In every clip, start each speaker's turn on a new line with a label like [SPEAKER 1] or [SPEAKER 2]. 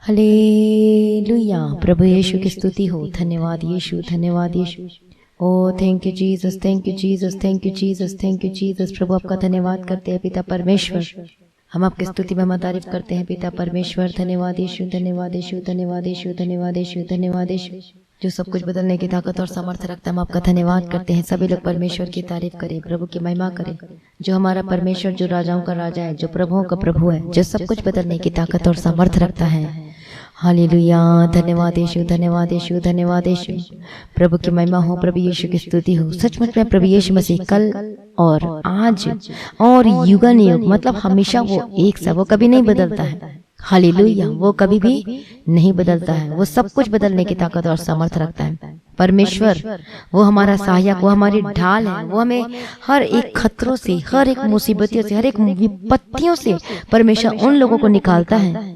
[SPEAKER 1] Hallelujah. प्रभु यीशु की स्तुति हो। धन्यवाद यीशु, धन्यवाद यीशु। Oh thank you Jesus, thank you Jesus, thank you Jesus, thank you Jesus. प्रभु आपका धन्यवाद करते हैं पिता परमेश्वर, हम आपकी स्तुति में तारीफ करते हैं पिता परमेश्वर। धन्यवाद यीशु, धन्यवाद यीशु, धन्यवाद यीशु, धन्यवाद यीशु, धन्यवाद यीशु, जो सब कुछ बदलने की ताकत और सामर्थ्य रखता है। हम आपका धन्यवाद करते हैं। सभी लोग परमेश्वर की तारीफ करें, प्रभु की महिमा करें। जो हमारा परमेश्वर, जो राजाओं का राजा है, जो प्रभुओं का प्रभु है, जो सब कुछ बदलने की ताकत और सामर्थ्य रखता है। हालेलुया। धन्यवाद यीशु, धन्यवाद यीशु, धन्यवाद यीशु। प्रभु की महिमा हो, प्रभु यीशु की स्तुति हो। सचमुच में प्रभु यीशु मसीह कल और आज और युगन युग, मतलब हमेशा वो एक सा, वो कभी नहीं बदलता है। हालेलुया। वो कभी भी नहीं बदलता है। वो सब कुछ बदलने की ताकत और सामर्थ्य रखता है। परमेश्वर वो हमारा सहायक, वो हमारी ढाल है। वो हमें हर एक खतरों से, हर एक मुसीबतों से, हर एक विपत्तियों से परमेश्वर उन लोगों को निकालता है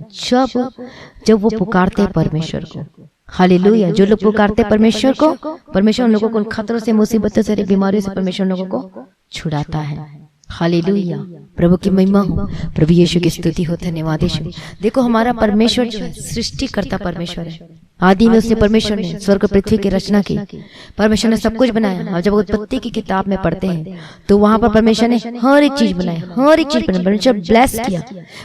[SPEAKER 1] जब वो पुकारते हैं परमेश्वर को। हालेलुया। जो लोग पुकारते हैं परमेश्वर को, परमेश्वर उन लोगों को उन खतरों से, मुसीबतों से, बीमारियों से परमेश्वर उन लोगों को छुड़ाता है। हालेलुया। प्रभु की महिमा हो, प्रभु यीशु की स्तुति हो। धन्यवाद यीशु। देखो हमारा परमेश्वर जो है सृष्टि करता परमेश्वर है। आदि में उसने परमेश्वर ने स्वर्ग पृथ्वी की रचना की। परमेश्वर ने सब कुछ बनाया। और जब उत्पत्ति की किताब में पढ़ते हैं तो वहां पर परमेश्वर ने हर एक चीज बनाई, हर एक चीज बनाई। परमेश्वर ब्लेस किया।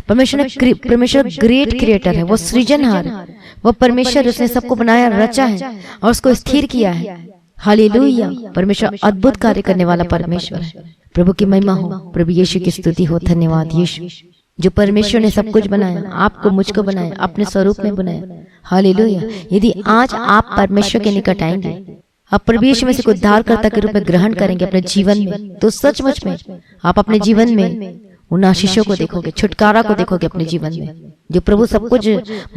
[SPEAKER 1] परमेश्वर ग्रेट क्रिएटर है, वो सृजनहार है। वो परमेश्वर, उसने सबको बनाया, रचा है और उसको स्थिर किया है। हालेलुया। परमेश्वर अद्भुत कार्य करने वाला परमेश्वर है। प्रभु की महिमा हो, प्रभु यीशु की स्तुति हो। धन्यवाद यीशु। जो परमेश्वर ने सब कुछ बनाया, आपको मुझको बनाया, अपने स्वरूप में बनाया। हालेलुया। यदि आज आप परमेश्वर के निकट आएंगे, आप प्रभु यीशु मसीह को उद्धारकर्ता के रूप में ग्रहण करेंगे अपने जीवन में, तो सचमुच में आप अपने जीवन में उन आशीषों को देखोगे, छुटकारा को देखोगे अपने जीवन में। जो प्रभु सब कुछ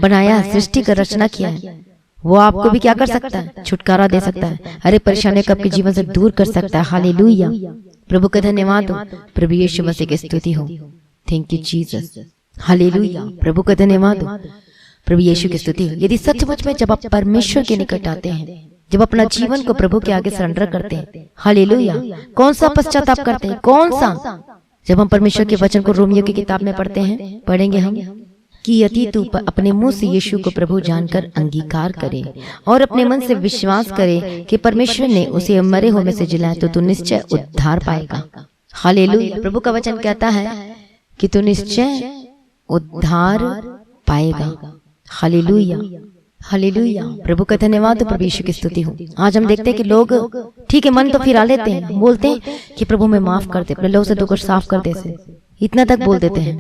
[SPEAKER 1] बनाया, सृष्टि का रचना किया है, वो आपको भी क्या कर सकता है? छुटकारा दे सकता है। अरे परेशानियों को आपके जीवन से दूर कर सकता है। हालेलुया। प्रभु का धन्यवाद हो, प्रभु यीशु मसीह की स्तुति हो। Thank you Jesus. हालेलुया। प्रभु का धन्यवाद हो, प्रभु यीशु की स्तुति हो। यदि सचमुच में जब आप परमेश्वर के निकट आते हैं, जब अपना जीवन को प्रभु के आगे सरेंडर करते हैं, हालेलुया, कौन सा पश्चाताप करते हैं? कौन सा? जब हम परमेश्वर के वचन को रोमियो की किताब में पढ़ते हैं, पढ़ेंगे हम कि यदि तू अपने मुंह से यीशु को प्रभु जानकर अंगीकार करे और अपने मन से विश्वास करे कि परमेश्वर ने उसे मरे हुए में से जिलाया, तो तू निश्चय उद्धार पाएगा। हालेलुया। प्रभु का वचन कहता है कि तू निश्चय उद्धार पाएगा। हालेलुया। हालेलुया। प्रभु का धन्यवाद, प्रभु यीशु की स्तुति हो। आज हम देखते हैं कि लोग ठीक है मन तो फिरा लेते हैं, बोलते हैं कि प्रभु मैं माफ कर दे, अपने लोगों से धोकर साफ कर दे, इतना तक बोल देते हैं,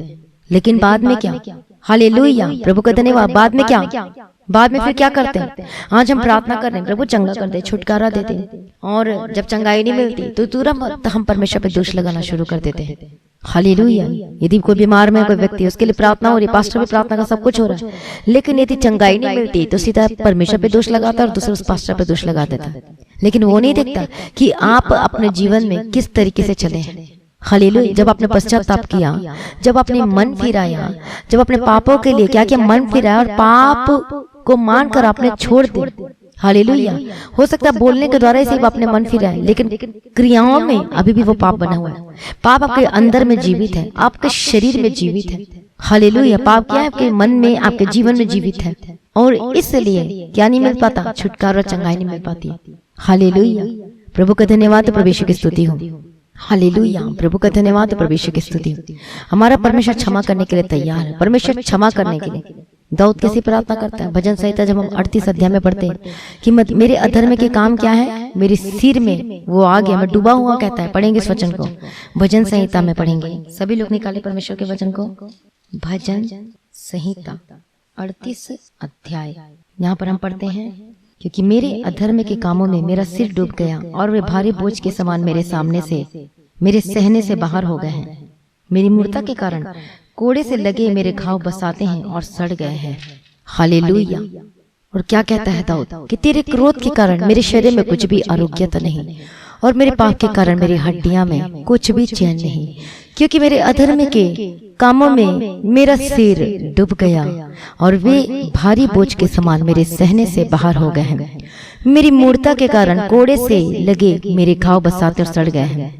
[SPEAKER 1] लेकिन बाद में क्या? हालेलुया। प्रभु का धन्यवाद। बाद में क्या? बाद में फिर क्या करते हैं? आज हम प्रार्थना कर रहे हैं, प्रभु चंगा कर दे, छुटकारा दे दे, और जब चंगाई नहीं मिलती तो तुरंत हम परमेश्वर पे दोष लगाना शुरू कर देते हैं। हालेलुया। यदि कोई बीमार में कोई व्यक्ति, उसके लिए प्रार्थना हो रही, पास्टर भी प्रार्थना का, सब कुछ हो रहा है, लेकिन यदि चंगाई नहीं मिलती तो सीधा परमेश्वर पे दोष लगाता है और दूसरे उस पास्टर पे दोष लगा देता है। लेकिन वो नहीं देखता कि आप अपने जीवन में किस तरीके से चले हैं। हालेलुया। जब आपने पश्चाताप किया, जब आपने मन फिराया, जब अपने पापों के लिए क्या किया? मन फिराया और पाप को मानकर आपने छोड़ दिया। हालेलुया। हो सकता है बोलने के द्वारा ही सिर्फ आपने मन फिराया, लेकिन क्रियाओं में अभी भी वो पाप बना हुआ है। पाप आपके अंदर में जीवित है, आपके शरीर में जीवित है। हालेलुया। पाप क्या है? आपके मन में, आपके जीवन में जीवित है, और इसलिए क्या नहीं मिल पाता? छुटकारा और चंगाई नहीं मिल पाती। हालेलुया। प्रभु का धन्यवाद, प्रभु यीशु की स्तुति हो। हालेलुया। प्रभु का धन्यवाद, प्रभु यीशु की स्तुति। हमारा परमेश्वर क्षमा करने के लिए तैयार है। परमेश्वर क्षमा करने के लिए दाऊद कैसी प्रार्थना करता है? भजन संहिता जब हम 38 अध्याय में पढ़ते हैं कि मेरे अधर्म के काम क्या है? मेरे सिर में वो आ गया, मैं डूबा हुआ, कहता है। पढ़ेंगे इस वचन को, भजन संहिता में पढ़ेंगे। सभी लोग निकाले परमेश्वर के वचन को, भजन संहिता 38 अध्याय। यहाँ पर हम पढ़ते हैं, क्योंकि मेरे अधर्म के कामों में मेरा सिर डूब गया और वे भारी बोझ के समान मेरे सामने से, मेरे सहने से बाहर हो गए हैं। मेरी मूर्ता के कारण कोड़े से लगे मेरे घाव बसाते हैं और सड़ गए हैं। हालेलुया। और क्या कहता है दाऊद कि तेरे क्रोध के कारण मेरे शरीर में कुछ भी आरोग्यता नहीं, और मेरे पाप के कारण मेरी हड्डियां में कुछ भी चैन नहीं, क्योंकि मेरे अधर्म के कामों में मेरा सिर डूब गया और वे भारी बोझ के समान मेरे सहने से बाहर हो गए हैं। मेरी मूर्ता के कारण कोड़े से लगे मेरे घाव बसाते और सड़ गए हैं।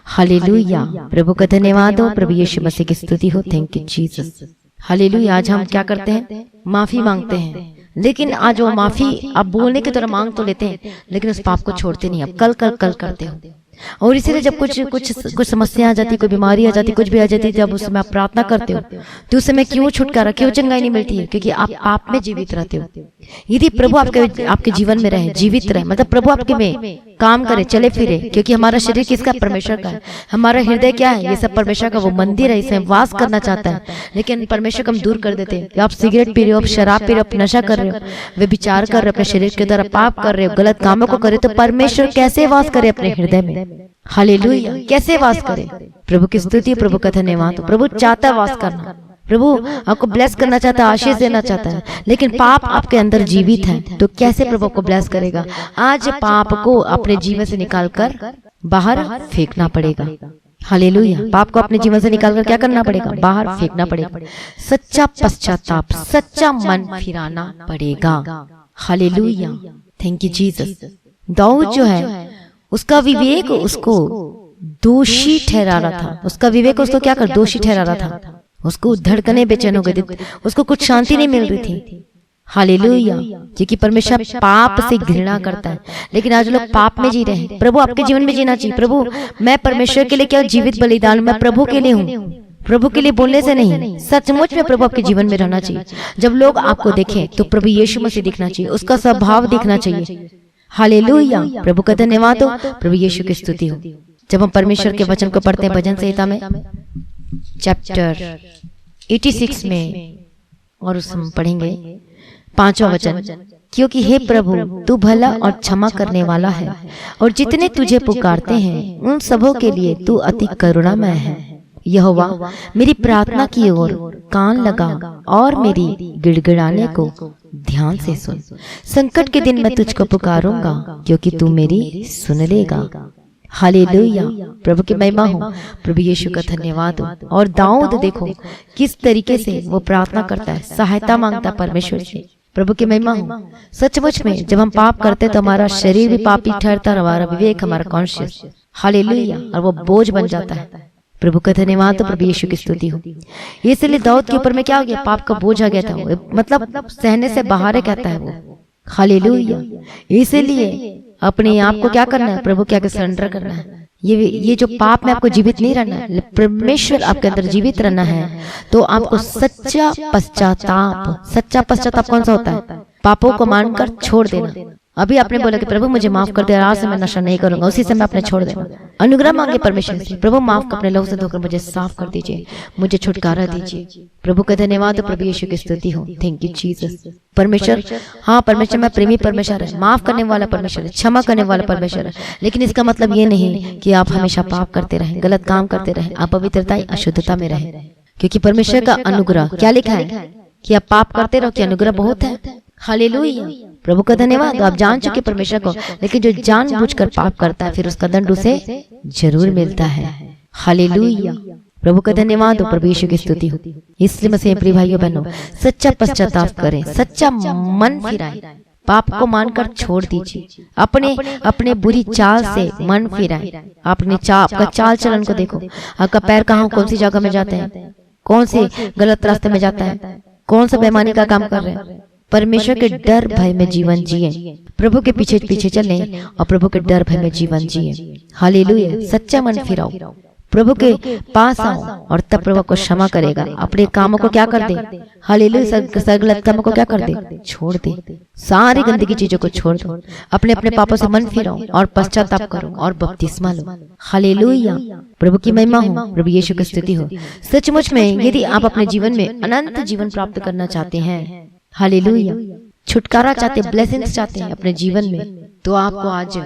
[SPEAKER 1] हालेलुया। प्रभु का धन्यवाद हो, प्रभु यीशु मसीह की स्तुति हो। Thank you Jesus. हालेलुया। आज हम क्या करते हैं? माफी मांगते हैं, लेकिन आज वो माफी आप बोलने की तरह मांग तो लेते हैं, लेकिन उस पाप को छोड़ते नहीं। आप कल करते हो। और इसीलिए जब कुछ समस्या आ जाती, कोई बीमारी आ जाती, कुछ भी आ जाती, जब उस समय आप प्रार्थना करते हो तो उस समय क्यों छुटकारा, क्यों चंगाई नहीं मिलती है? क्योंकि आप पाप में जीवित रहते हो। यदि प्रभु आपके जीवन में रहे, जीवित रहे, मतलब प्रभु आपके में काम करे, चले फिरे, क्योंकि हमारा शरीर किसका? परमेश्वर का है। हमारा हृदय क्या है? ये सब परमेश्वर का वो मंदिर है, इसमें वास करना चाहता है। लेकिन परमेश्वर को हम दूर कर देते हैं। आप सिगरेट पी रहे हो, आप शराब पी रहे हो, आप नशा कर रहे हो, वे विचार कर रहे हो, अपने शरीर के द्वारा पाप कर रहे हो, गलत कामों को करे, तो परमेश्वर कैसे वास करे अपने हृदय में? हालेलुया। कैसे वास करे? प्रभु की स्तुति, प्रभु का धन्यवाद। प्रभु चाहता है वास करना, प्रभु आपको ब्लेस करना चाहता है, आशीष देना चाहता है, लेकिन पाप आपके अंदर जीवित है, तो कैसे प्रभु आपको ब्लेस करेगा? आज पाप को अपने जीवन से निकालकर बाहर फेंकना पड़ेगा। हालेलुया। पाप को अपने जीवन से निकालकर क्या करना पड़ेगा? बाहर फेंकना पड़ेगा। सच्चा पश्चाताप, सच्चा मन फिराना पड़ेगा। हालेलुया। Thank you Jesus. दाऊद जो है, उसका विवेक उसको दोषी ठहरा रहा था। उसका विवेक उसको क्या कर? दोषी ठहरा रहा था। उसको धड़कने बेचैन हो गई थी, उसको कुछ शांति नहीं मिल रही थी। हालेलुया। क्योंकि परमेश्वर पाप से घृणा करता है, लेकिन आज लोग पाप में जी रहे हैं। प्रभु आपके जीवन में जीना चाहिए। प्रभु मैं परमेश्वर के लिए क्या जीवित बलिदान, मैं प्रभु के लिए हूँ, प्रभु के लिए बोलने से नहीं, सचमुच में प्रभु आपके जीवन में रहना चाहिए। जब लोग आपको देखें तो प्रभु यीशु मसीह दिखना चाहिए, उसका स्वभाव दिखना चाहिए। हालेलुया। प्रभु का धन्यवाद हो, प्रभु यीशु की स्तुति हो। जब हम परमेश्वर के वचन को पढ़ते हैं भजन संहिता में चैप्टर 86 में, और उस हम पढ़ेंगे 5वां वचन, क्योंकि हे प्रभु तू भला और क्षमा करने वाला है, और जितने तुझे पुकारते हैं उन सबों के लिए तू अति करुणामय है। यहोवा मेरी प्रार्थना की ओर कान लगा और मेरी गिड़गिड़ाने को ध्यान से सुन। संकट के दिन मैं तुझको पुकारूंगा, क्योंकि तू मेरी सुन लेगा। हालेलुया। प्रभु की महिमा हो, प्रभु यीशु का धन्यवाद हो। और दाऊद देखो किस तरीके से वो प्रार्थना करता है, सहायता मांगता है परमेश्वर से। प्रभु की महिमा हो। सचमुच में जब हम पाप करते तो हमारा शरीर भी पापी ठहरता, हमारा विवेक, हमारा कॉन्शियस, हालेलुया, और वो बोझ बन जाता है। प्रभु का धन्यवाद तो प्रभु यीशु की स्तुति हो। इसलिए दाऊद के ऊपर में क्या हो गया? पाप का बोझ आ गया था, मतलब सहने से बाहर है कहता है वो। हालेलुया। इसलिए अपने आप को क्या करना है? प्रभु के आगे सरेंडर करना है। ये जो पाप में आपको जीवित नहीं रहना है, परमेश्वर आपके अंदर जीवित रहना है, तो आपको सच्चा पश्चाताप, सच्चा पश्चाताप कौन सा होता है? पापों को मानकर छोड़ देना। अभी आपने बोला कि प्रभु मुझे माफ कर दे, आज से मैं नशा नहीं करूंगा, उसी समय आपने छोड़ देना। अनुग्रह मांगे परमेश्वर से, प्रभु माफ कर, अपने लहू से धोकर मुझे साफ कर दीजिए, मुझे छुटकारा दीजिए। प्रभु का धन्यवाद, प्रभु यीशु की स्तुति हो। Thank you Jesus. परमेश्वर, हाँ परमेश्वर में प्रेमी परमेश्वर है, माफ करने वाला परमेश्वर है, क्षमा करने वाला परमेश्वर है। लेकिन इसका मतलब ये नहीं कि आप हमेशा पाप करते रहें, गलत काम करते रहें, आप पवित्रता अशुद्धता में रहें। क्योंकि परमेश्वर का अनुग्रह क्या लिखा है कि आप पाप करते रहो कि अनुग्रह बहुत है। हालेलुया। प्रभु का धन्यवाद। आप जान चुके परमेश्वर को, लेकिन जो जानबूझकर पाप करता है फिर उसका दंड उसे जरूर मिलता है। हालेलुया। प्रभु का धन्यवाद हो, प्रभु यीशु की स्तुति हो। इसलिए मसीह प्रिय भाइयों बहनों, सच्चा पश्चाताप करें, सच्चा मन फिराएं, पाप को मानकर छोड़ दीजिए, अपने बुरी चाल से मन फिराएं। आपका चाल चलन को देखो, आपका पैर कहाँ, कौन सी जगह में जाते हैं, कौन से गलत रास्ते में जाता है, कौन सा बेईमानी का काम कर रहे हैं। परमेश्वर के डर भय में जीवन जिए, प्रभु के पीछे पीछे चलें और प्रभु के डर भय में जीवन जिए। हालेलुया। सच्चा मन फिराओ, प्रभु के पास आओ, और तब प्रभु को क्षमा करेगा। अपने कामों को क्या कर दे? हालेलुया। गलत कामों को क्या कर दे? छोड़ दे। सारी गंदगी चीजों को छोड़ दो, अपने अपने पापों से मन फिराओ और पश्चाताप करो और बपतिस्मा लो। हालेलुया। प्रभु की महिमा हो, प्रभु यीशु की स्तुति हो। सचमुच में यदि आप अपने जीवन में अनंत जीवन प्राप्त करना चाहते हैं, हालेलुया, छुटकारा चाहते, ब्लेसिंग्स चाहते हैं अपने जीवन में, तो आपको आज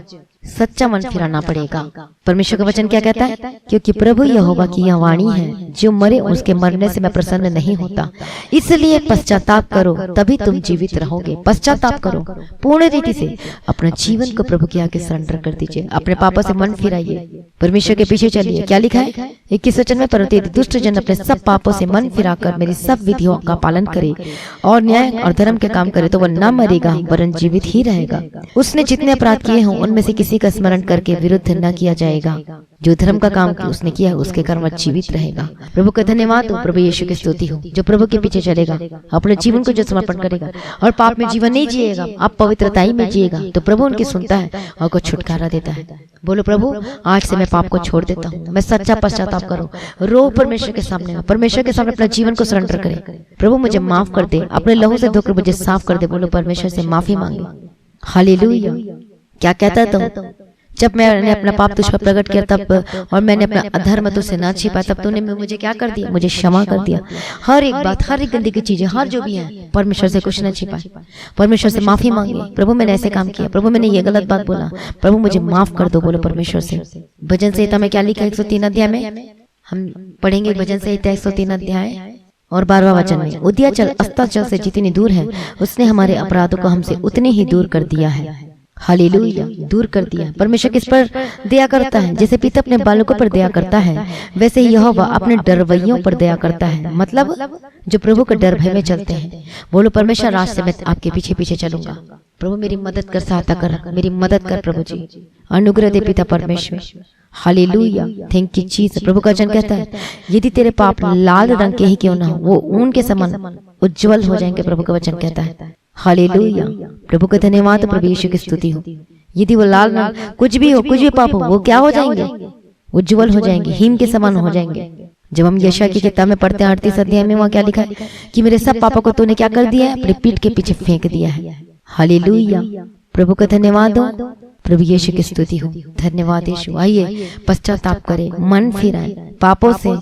[SPEAKER 1] सच्चा मन फिराना पड़ेगा। परमेश्वर का वचन क्या कहता है? क्योंकि प्रभु यहोवा की यह वाणी है, जो मरे उसके मरने से मैं प्रसन्न नहीं होता। इसलिए पश्चाताप करो, तभी तुम जीवित रहोगे। पश्चाताप करो, पूर्ण रीति से अपने जीवन को प्रभु के आगे सरेंडर कर दीजिए, अपने पापों से मन फिराइए, परमेश्वर के पीछे चलिए। क्या लिखा है 21 वचन में? परंतु यदि दुष्ट जन अपने सब पापों से मन फिराकर मेरी सब विधियों का पालन करे और न्याय और धर्म के काम करे, तो वह न मरेगा वरन जीवित ही रहेगा। उसने जितने अपराध किए हों उनमें से किसी किसी का स्मरण करके विरुद्ध न किया जाएगा। जो धर्म का काम उसने किया उसके कर्म जीवित रहेगा। प्रभु का धन्यवाद हो, प्रभु यीशु की स्तुति हो। जो प्रभु के पीछे चलेगा, अपने जीवन को जो समर्पण करेगा और पाप में जीवन नहीं जिएगा, आप पवित्रता ही में जिएगा, तो प्रभु उनकी सुनता है और को छुटकारा देता है। बोलो प्रभु आज से मैं पाप को छोड़ देता हूँ, मैं सच्चा पश्चाताप करो, रो परमेश्वर के सामने, परमेश्वर के सामने अपना जीवन को सरेंडर करे। प्रभु मुझे माफ कर दे, अपने लहू से धोकर मुझे साफ कर दे। बोलो परमेश्वर से माफी मांगे। हालेलुया। क्या कहता था? जब मैंने अपना पाप तुझ पर प्रकट किया तब और मैंने अपना अधर्म तुझसे ना छिपा, तब तूने मुझे क्या कर दिया? मुझे क्षमा कर दिया। हर एक बात, हर एक गंदी की चीजें, हर जो भी है, परमेश्वर से कुछ न छिपा, परमेश्वर से माफी मांगे। प्रभु मैंने ऐसे काम किया, प्रभु मैंने ये गलत बात बोला, प्रभु मुझे माफ कर दो। बोलो परमेश्वर से। भजन संहिता में क्या लिखा? 103 अध्याय में हम पढ़ेंगे भजन संहिता 103 अध्याय और 12वां वचन में, उदयाचल अस्ताचल से जितनी दूर है उसने हमारे अपराधों को हमसे उतने ही दूर कर दिया है। हालेलुया। दूर कर दिया। परमेश्वर किस पर दया करता है? जैसे पिता अपने बालकों पर दया करता है, वैसे ही यहोवा अपने डरवैयों पर दया करता है। मतलब जो प्रभु के डर भय में चलते हैं। बोलो परमेश्वर राज से मैं आपके पीछे पीछे चलूंगा। प्रभु मेरी मदद कर, सहायता कर, मेरी मदद कर प्रभु जी, अनुग्रह दे पिता परमेश्वर। हालेलुया। Thank you Jesus. प्रभु का वचन कहता है यदि तेरे पाप लाल रंग के ही क्यों ना हो, वो ऊन के समान उज्जवल हो जाएंगे। प्रभु का वचन कहता है। हालेलुया। प्रभु का धन्यवाद, प्रभु यीशु की स्तुति हो। यदि वो लाल रंग कुछ भी हो, कुछ भी पाप हो, वो क्या हो जाएंगे? उज्जवल हो जाएंगे, हिम के समान हो जाएंगे। जब हम यशायाह की किताब में पढ़ते हैं 38 अध्याय में, वहां क्या लिखा है कि मेरे सब पापों को तूने क्या कर दिया है? अपनी पीठ के पीछे फेंक दिया है। हालेलुया। प्रभु का धन्यवाद हो, प्रभु यीशु की स्तुति हो। धन्यवाद यीशु। आइए पश्चाताप करें, मन फिराएं, पापों से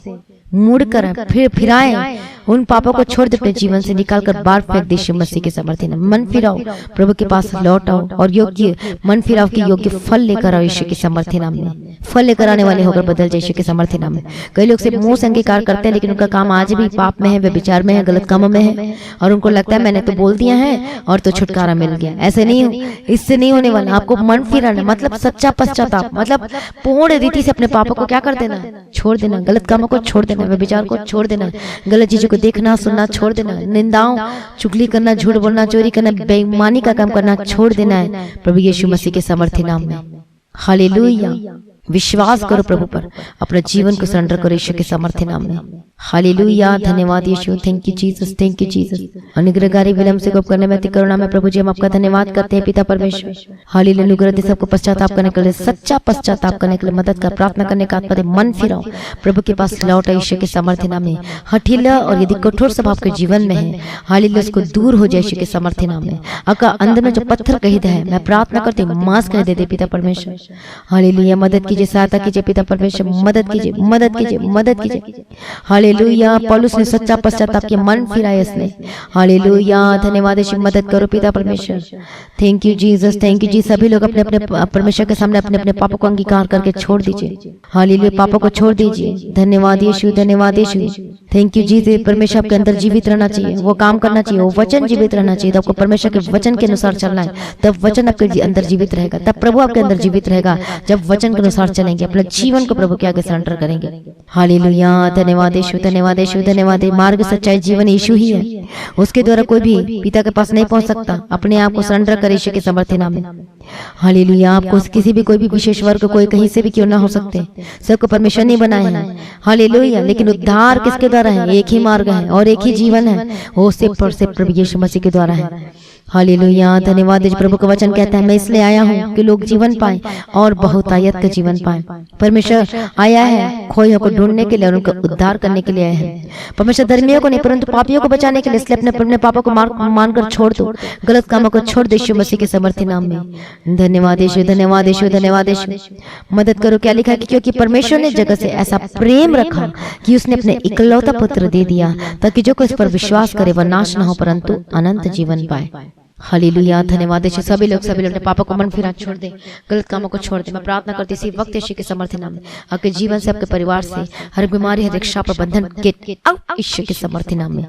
[SPEAKER 1] मुड़ कर फिराएं, उन पापों को छोड़ दे, अपने जीवन से निकालकर बाहर फेंक दे यीशु मसीह के समर्थन में। मन फिराओ, प्रभु के पास लौट आओ और योग्य मन फिराओ के योग्य फल लेकर आओ यीशु के समर्थन नाम में। फल लेकर आने वाले होकर बदल जाए यीशु के समर्थन नाम में। कई लोग सिर्फ मुंह से अंगीकार करते हैं, लेकिन उनका काम आज भी पाप में है, वे विचार में है, गलत कामों में है, और उनको लगता है मैंने तो बोल दिया है और तो छुटकारा मिल गया। ऐसे नहीं, इससे नहीं होने वाला। आपको मन फिराना मतलब सच्चा पश्चाताप, मतलब पूर्ण रीति से अपने पापों को क्या कर देना? छोड़ देना। गलत कामों को छोड़ देना, विचार को छोड़ देना, गलत चीजों को देखना सुनना छोड़ देना, निंदाओं, चुगली करना, झूठ बोलना, चोरी करना, बेईमानी का काम करना छोड़ देना है प्रभु यीशु मसीह के समर्थन नाम में। हालेलुया। विश्वास करो प्रभु पर, अपने जीवन को सरेंडर करो यीशु के समर्थन नाम में। हालेलुया। धन्यवाद यीशु। Thank you Jesus, thank you Jesus. अनुग्रहकारी विलंब से कोप करने में अति करुणा में प्रभु जी हम आपका धन्यवाद करते हैं पिता परमेश्वर। हालेलुया। अनुग्रह दे सबको पश्चाताप करने के लिए, सच्चा पश्चाताप करने के लिए मदद कर, प्रार्थना करने का आत्मा दे, मन फिराओ, प्रभु के पास लौट आओ यीशु के समर्थन नाम में। हठीला और यदि कठोर स्वभाव के जीवन में है, हालेलुया, उसको दूर हो जाए यीशु के समर्थन नाम में। आपका अंदर में जो पत्थर कहिदा है, मैं प्रार्थना करती हूँ मांस कह दे पिता परमेश्वर। हालेलुया। मदद कीजिए, सहायता कीजिए पिता परमेश्वर, मदद कीजिए, मदद कीजिए, मदद कीजिए। हालेलुया। पौलुस ने सच्चा पश्चाताप के मन फिराया इसने। हालेलुया। धन्यवाद यीशु, मदद करो पिता परमेश्वर। Thank you Jesus, thank you जी। सभी लोग अपने अपने परमेश्वर के सामने अपने अपने पापों को अंगीकार करके छोड़ दीजिए। हालेलुया। पापों को छोड़ दीजिए। धन्यवाद यीशु, धन्यवाद यीशु। थैंक यू जी। परमेश्वर आपके अंदर जीवित रहना चाहिए, वो काम करना चाहिए, वो वचन जीवित रहना चाहिए। आपको परमेश्वर के वचन के अनुसार चलना है, तब वचन आपके अंदर जीवित रहेगा, तब प्रभु आपके अंदर जीवित रहेगा। जब वचन के अनुसार चलेंगे, अपने जीवन को प्रभु के आगे सरेंडर करेंगे। हालेलुया। धन्यवाद यीशु, धन्यवाद यीशु, धन्यवाद। मार्ग, सच्चाई, जीवन यीशु ही है, उसके द्वारा कोई भी पिता के पास नहीं पहुंच सकता। अपने आप को सरेंडर करे यीशु के समर्थन नाम में। हालेलुया। आपको किसी भी कोई भी विशेष वर्ग कोई कहीं से भी क्यों ना हो सकते, सबको परमेश्वर नहीं बनाए हैं। हालेलुया। लेकिन उद्धार किसके द्वारा है? एक ही मार्ग है और एक ही जीवन है, वो सिर्फ और सिर्फ प्रभु यीशु मसीह के द्वारा है। हालेलुया। धन्यवाद। प्रभु का वचन कहता है मैं इसलिए आया हूँ कि लोग जीवन पाए और बहुतायत का जीवन पाए। परमेश्वर आया है खोयों को ढूंढने के लिए और उनका उद्धार करने के लिए आया है। परमेश्वर धर्मियों को नहीं परंतु पापियों को बचाने के लिए, इसलिए अपने पापों को मानकर छोड़ दो, गलत कामों को छोड़ दे यीशु मसीह के समर्थन नाम में। धन्यवाद यीशु, धन्यवाद यीशु, धन्यवाद यीशु। मदद करो। क्या लिखा है कि क्योंकि परमेश्वर ने जगत से ऐसा प्रेम रखा कि उसने अपने इकलौता पुत्र दे दिया, ताकि जो कोई इस पर विश्वास करे वह नाश न हो परंतु अनंत जीवन पाए। हालेलुया। धन्यवाद यीशु। सभी लोग अपने पापों को मन फिरा छोड़ दे, गलत कामों को छोड़ दे। मैं प्रार्थना करती इसी वक्त यीशु के समर्थन नाम में, आपके जीवन से, आपके परिवार से हर बीमारी, हर इच्छा पर बंधन के यीशु के समर्थन नाम में।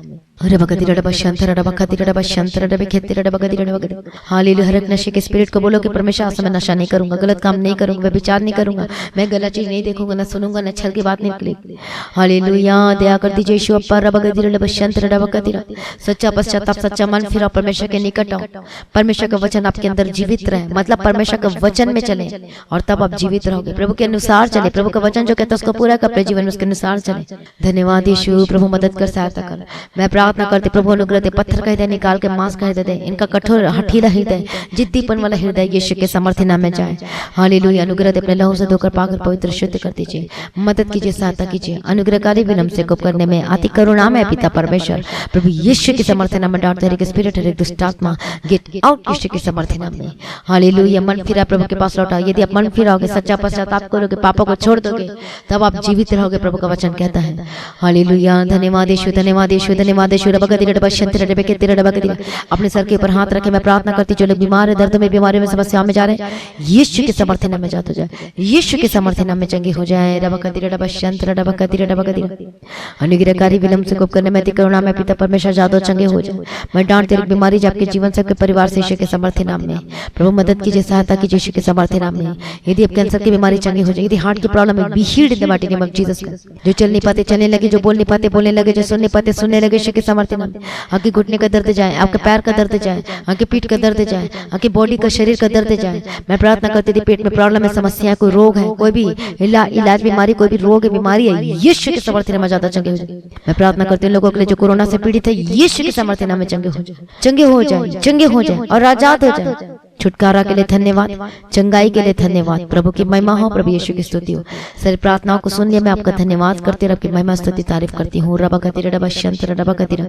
[SPEAKER 1] हालेलुया। हर एक नशे के स्पिरिट को बोलो कि परमेश्वर आज मैं नशा नहीं करूंगा, गलत काम नहीं करूंगा, मैं विचार नहीं करूंगा, मैं गलत चीज नहीं देखूंगा, न सुनूंगा, न छल की बात नहीं निकलेगी। हालेलुया। दया कर दीजिए यीशु अप्पा सच्चा पश्चाताप, सच्चा मन फिराओ, परमेश्वर के निकट आओ, परमेश्वर का वचन आपके अंदर जीवित रहे, मतलब परमेश्वर के वचन में चले और तब आप जीवित रहोगे, प्रभु के अनुसार चले, प्रभु का वचन जो कहता है उसको पूरा कर अपने जीवन में उसके अनुसार चले। धन्यवाद यीशु। प्रभु मदद कर, सहायता कर। मैं प्रार्थना करती प्रभु अनुग्रह दे, पत्थर का हृदय निकाल के मांस का हृदय दे, इनका कठोर हठीला हृदय, जिद्दीपन वाला हृदय यीशु के समर्थन नाम में जाए। हालेलुया। अनुग्रह दे, अपने लहू से धोकर पाकर पवित्र शुद्ध कर दीजिए, मदद कीजिए, सहायता कीजिए, अनुग्रहकारी विनम्र से गुप्त करने में अति करुणा में पिता परमेश्वर प्रभु यीशु के समर्थन नाम में डांटते रहे, स्पिरिट हर एक दुष्ट आत्मा गेट आउट यीशु के समर्थन नाम में। हालेलुया। मन फिरा प्रभु के पास लौटाओ, यदि आप मन फिराओगे, सच्चा पश्चाताप करोगे, पापों को छोड़ दोगे, तब आप जीवित रहोगे, प्रभु का वचन कहता है। हालेलुया। धन्यवाद यीशु, धन्यवाद यीशु, धन्यवाद यीशु। अपने सर के ऊपर हाथ रखे मैं प्रार्थना करती, जो लोग बीमार है, दर्द में, बीमारी में, समस्याओं में जा रहे हैं, यीशु के समर्थन नाम में जाते हो जाए, यीशु के समर्थन नाम में चंगे हो जाए। अनुग्रहकारी विलंब से गुप्त करने में करुणा में पिता परमेश्वर जादो चंगे हो जाए। मैं डांट तेरी बीमारी जो आपके जीवन से, आपके परिवार से, यीशु के समर्थन नाम में प्रभु मदद कीजिए, सहायता कीजिए, यीशु के समर्थन नाम में। यदि आप कैंसर की बीमारी चंगे हो जाए, यदि हार्ट की प्रॉब्लम है, be healed in the mighty name of Jesus. जो चल नहीं पाते चलने लगे, जो बोल नहीं पाते बोलने लगे, जो सुन नहीं पाते सुनने लगे, यीशु के समर्थन नाम में। आपके घुटने का दर्द जाए, आपके पैर का दर्द जाए, आपके पीठ का दर्द जाए, आपकी बॉडी का, शरीर का दर्द जाए। मैं प्रार्थना करती थी, पेट में प्रॉब्लम है, समस्या, कोई रोग है, कोई भी इलाज बीमारी, कोई भी रोग है, बीमारी है, यीशु के समर्थन में ज्यादा चंगे हो जाए। मैं प्रार्थना करती हूँ लोगों के लिए जो कोरोना से पीड़ित है, यीशु के समर्थन में चंगे हो जाए, चंगे हो जाए, चंगे हो जाए और आजाद हो जाए। छुटकारा के लिए धन्यवाद, चंगाई के लिए धन्यवाद। प्रभु की महिमा हो, प्रभु यीशु की स्तुति हो। सारी प्रार्थनाओं को सुन लिया, मैं आपका धन्यवाद करती, रब की महिमा स्तुति तारीफ करती हूँ। रबा खतीरा रबा शंतर रबा खतीरा।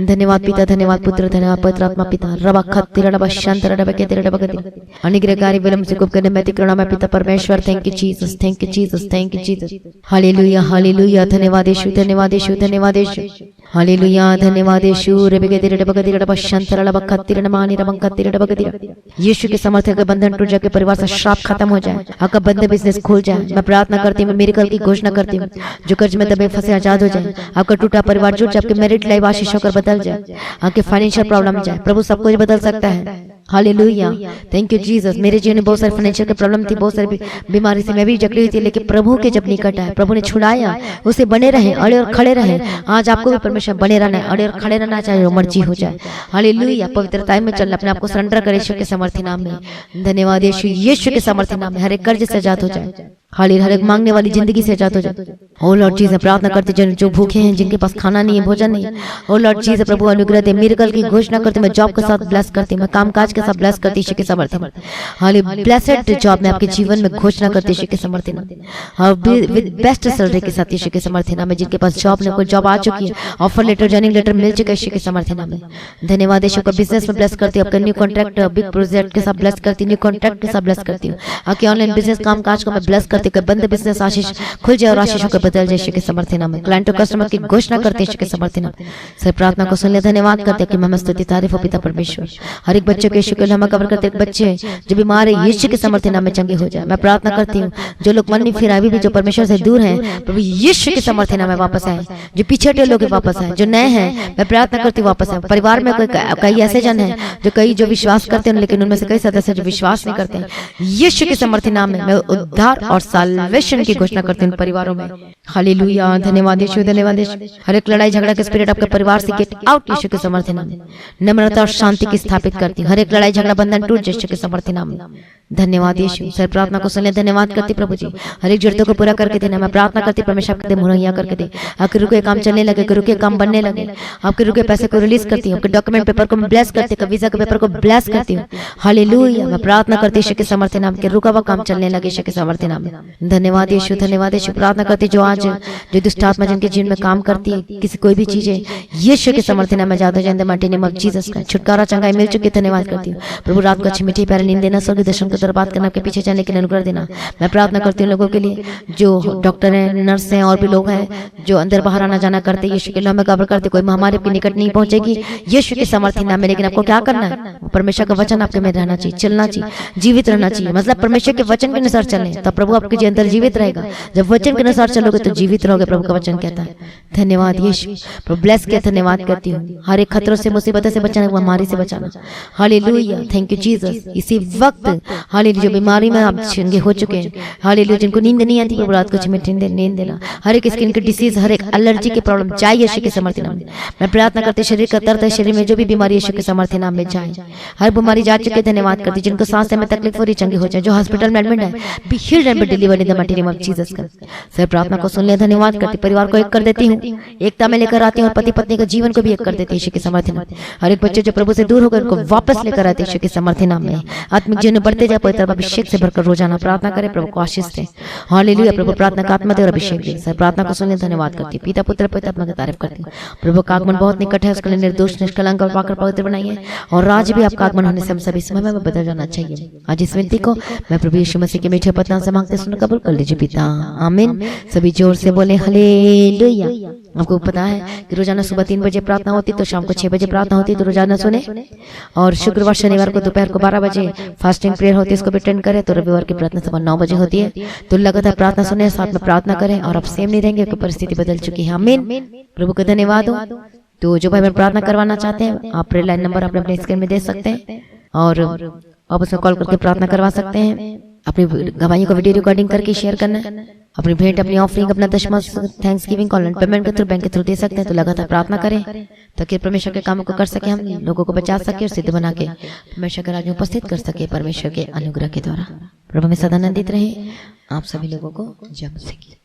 [SPEAKER 1] धन्यवाद पिता, धन्यवाद पुत्र, धन्यवाद पवित्र आत्मा पिता। रबा खतीरा रबा शंतर रबा खतीरा रबा खतीरा। अनुग्रहकारी विलंब से गुप्त करने में करुणा में पिता परमेश्वर। Thank you Jesus, thank you Jesus, thank you Jesus. Hallelujah, hallelujah. धन्यवाद यीशु, धन्यवाद यीशु, धन्यवाद यीशु। हालेलुया, धन्यवाद यीशु। रबा खतीरा रबा खतीरा रबा शंतर रबा खतीरा नमानि रबा खतीरा रबा खतीरा। यीशु के समर्थन का बंधन टूट जाए, परिवार से श्राप खत्म हो जाए, आपका बंद बिजनेस खुल जाए। मैं प्रार्थना करती हूँ, मैं मिरेकल की घोषणा करती हूँ, जो कर्ज में दबे फंसे आजाद हो जाए, आपका टूटा परिवार जुट जाए, आपके मैरिड लाइफ आशीष होकर बदल जाए, आपके फाइनेंशियल प्रॉब्लम जाए। प्रभु सब कुछ बदल सकता है। Hallelujah, thank you Jesus. मेरे जीवन में बहुत सारी फाइनेंशियल की प्रॉब्लम थी, बहुत सारी बीमारी से मैं भी जकड़ी हुई थी, लेकिन प्रभु के जब निकट आए, प्रभु ने छुड़ाया, उसे बने रहे, अड़े और खड़े रहे। आज आपको भी परमेश्वर बने रहना है, अड़े और खड़े रहना, चाहे मर्जी हो जाए। हालेलुया, पवित्रता में चलना, अपने आपको सरेंडर करे यीशु के समर्थन नाम में। धन्यवाद यीशु, यीशु के समर्थन नाम में हर एक कर्ज से आजाद हो जाए, हालेलुया, हर एक मांगने वाली जिंदगी से आजाद हो जाए। ओ लॉर्ड जीसस, प्रार्थना करते जो भूखे हैं, जिनके पास खाना नहीं है, भोजन नहीं है, ओ लॉर्ड जीसस प्रभु अनुग्रह दे। मिरेकल की घोषणा करते, मैं जॉब के साथ ब्लेस करती, मैं कामकाज के साथ ब्लेस करती यीशु के समर्थन। हालेलुया, ब्लेसेड जॉब में आपके जीवन में घोषणा करते यीशु के समर्थन, विद बेस्ट सैलरी के साथ यीशु के समर्थन में। जिनके पास जॉब नहीं, कोई जॉब आ चुकी है, ऑफर लेटर, जॉइनिंग लेटर मिल चुका है यीशु के समर्थन में। धन्यवाद यीशु का बिजनेस में ब्लेस करती हूँ, आपका न्यू कॉन्ट्रैक्ट, बिग प्रोजेक्ट के साथ ब्लेस करती हूँ, न्यू कॉन्ट्रैक्ट के साथ ब्लेस करती हूँ। आपके ऑनलाइन बिजनेस कामकाज को मैं ब्लेस करती हूँ, बंद बिजनेस आशीष खुल जाए और आशीषों को बदल जाए यीशु के समर्थन में। क्लाइंट और कस्टमर की घोषणा करते यीशु के समर्थन में। सर प्रार्थना को सुन ले, धन्यवाद करते हैं कि महिमा स्तुति तारीफ हो पिता परमेश्वर। हर एक बच्चे को यीशु के हम कवर करते, बच्चे जो बीमार है यीशु के समर्थन में चंगे हो जाए। मैं प्रार्थना करती हूँ जो लोग मन में फिर अभी भी जो परमेश्वर से दूर हैं, प्रभु यीशु के समर्थन में वापस आए, जो पिछड़े लोग वापस आए, जो नए हैं मैं प्रार्थना करती हूँ वापस आए। परिवार में कई ऐसे जन हैं जो कई जो विश्वास करते हैं, लेकिन उनमें से कई सदस्य जो विश्वास नहीं करते हैं, यीशु के समर्थन में मैं उद्धार और साल्वेशन की घोषणा करते हैं परिवारों में। हालेलुया, धन्यवाद यीशु, धन्यवाद यीशु। हर एक लड़ाई झगड़ा के स्पिरिट आपके परिवार से गेट आउट यीशु के समर्थन में। नम्रता और शांति की स्थापित करती हूँ, हर एक लड़ाई झगड़ा बंधन टूट यीशु के समर्थन में। धन्यवाद यीशु। सर प्रार्थना को सुनने धन्यवाद करती प्रभु जी, हर एक जरूरतों को पूरा करके देना। मैं प्रार्थना करती परमेश्वर आपके मुहैया करके दे, आपके रुके काम चलने लगे, रुके काम बनने लगे, आपके रुके पैसे को रिलीज करती हूँ, आपके डॉक्यूमेंट पेपर को मैं ब्लेस करती हूँ, वीजा के पेपर को ब्लेस करती हूँ। हालेलुया, मैं प्रार्थना करती यीशु के समर्थन नाम के रुका हुआ काम चलने लगे यीशु के समर्थन नाम में। धन्यवाद यीशु, धन्यवाद यीशु। प्रार्थना करती जो आज जो दुष्ट आत्मा जिनके जीवन में काम करती है, किसी कोई भी चीजें यीशु के समर्थन नाम में ज्यादा जान दे, माटी नेम ऑफ जीसस का छुटकारा चंगाई मिल चुकी, धन्यवाद करती हूँ प्रभु। रात को अच्छी मीठी प्यारी नींद देना, स्वर्ग दर्शन को बर्बाद करना, आपके पीछे जाने के लिए अनुग्रह देना। मैं प्रार्थना करती हूँ लोगों के लिए जो डॉक्टर हैं, नर्स हैं और भी लोग हैं जो अंदर बाहर आना जाना करते, यीशु के नाम में कवर करते, कोई महामारी आपके निकट नहीं पहुंचेगी यीशु के समर्थन नाम में। लेकिन आपको क्या करना करना है, परमेश्वर का वचन आपके में रहना चाहिए, चलना चाहिए, जीवित रहना चाहिए। मतलब परमेश्वर के वचन के अनुसार चलें तब प्रभु आपके अंदर जीवित रहेगा। जब वचन के अनुसार चलोगे तो जीवित रहोगे, प्रभु का वचन कहता है। धन्यवाद यीशु, प्रभु ब्लेस किया, धन्यवाद करती हूँ। हर एक खतरों से, मुसीबतों से बचाना, बीमारी से बचाना। Hallelujah, thank you Jesus. इसी वक्त हालेलुया, जो बीमारी में आप चंगे हो चुके हैं, हालेलुया, जिनको नींद नहीं आती, प्रभु रात को नींद देना। हर एक स्किन की डिसीज, हर एक एलर्जी की प्रॉब्लम जाए यीशु के सामर्थ्य नाम में। मैं प्रार्थना करती, शरीर का दर्द है, शरीर में जो भी बीमारी यीशु के सामर्थ्य नाम में जाए। हर बीमारी जा चुके, धन्यवाद करती। जिनको सांस में तकलीफ हो रही, चंगे हो जाए। जो हॉस्पिटल में एडमिट है, be healed and be delivered in the mighty name of Jesus Christ. Sir प्रार्थना को सुन ले, धन्यवाद करती। परिवार को एक कर देती हूँ, एकता में लेकर आती हूँ, और पति पत्नी का जीवन को भी एक कर देती है यीशु के सामर्थ्य नाम। हर एक बच्चे जो प्रभु से दूर हो गए उनको वापस लेकर आते यीशु के सामर्थ्य नाम में। आत्मिक जीवन में बढ़ते जाए, पवित्र अभिषेक से भरकर रोजाना प्रार्थना करें, प्रभु को आशीष दें। हालेलुया, प्रभु प्रार्थना का आत्मा दे और अभिषेक दे। सर प्रार्थना को सुन ले, धन्यवाद करती। पिता पुत्र पवित्र आत्मा की तारीफ करती हूँ। प्रभु का आगमन बहुत निकट है, उसके लिए निर्दोष निष्कलंक और पाकर पवित्र बनाइए, और आज भी आपका आगमन होने से हम सभी समय में बदल जाना चाहिए। आज इस विनती को मैं प्रभु यीशु मसीह के मीठे पतना से मांगते सुन कबूल कर लीजिए पिता, आमीन। सभी जोर से बोले हालेलुया। आपको पता है कि रोजाना सुबह 3 बजे प्रार्थना होती, तो शाम को 6 बजे प्रार्थना होती, तो रोजाना सुने। और शुक्रवार शनिवार को दोपहर को 12 बजे फास्टिंग प्रेयर होती है, इसको भी अटेंड करें। तो रविवार की प्रार्थना सुबह 9 बजे होती है। तो लगातार प्रार्थना सुने, साथ में प्रार्थना करें, और अब सेम नहीं रहेंगे, परिस्थिति बदल चुकी है। आमीन, प्रभु का धन्यवाद हो। तो जो भाई बहन प्रार्थना करवाना चाहते हैं, आप प्रेयर लाइन नंबर अपने स्क्रीन में दे सकते हैं, और आप उसमें कॉल करके प्रार्थना करवा सकते हैं। अपनी गवाहियों को वीडियो रिकॉर्डिंग करके शेयर करना है। अपनी भेंट, अपनी ऑफरिंग, अपना दशमा, थैंक्स गिविंग ऑनलाइन पेमेंट के थ्रू, बैंक के थ्रू दे सकते हैं। तो लगातार प्रार्थना करें ताकि परमेश्वर के कामों को कर सके, हम लोगों को बचा सके और सिद्ध बना के परमेश्वर के राज्य में उपस्थित कर सके परमेश्वर के अनुग्रह के द्वारा। प्रभु में सदा आनंदित रहे। आप सभी लोगों को जय मसीह।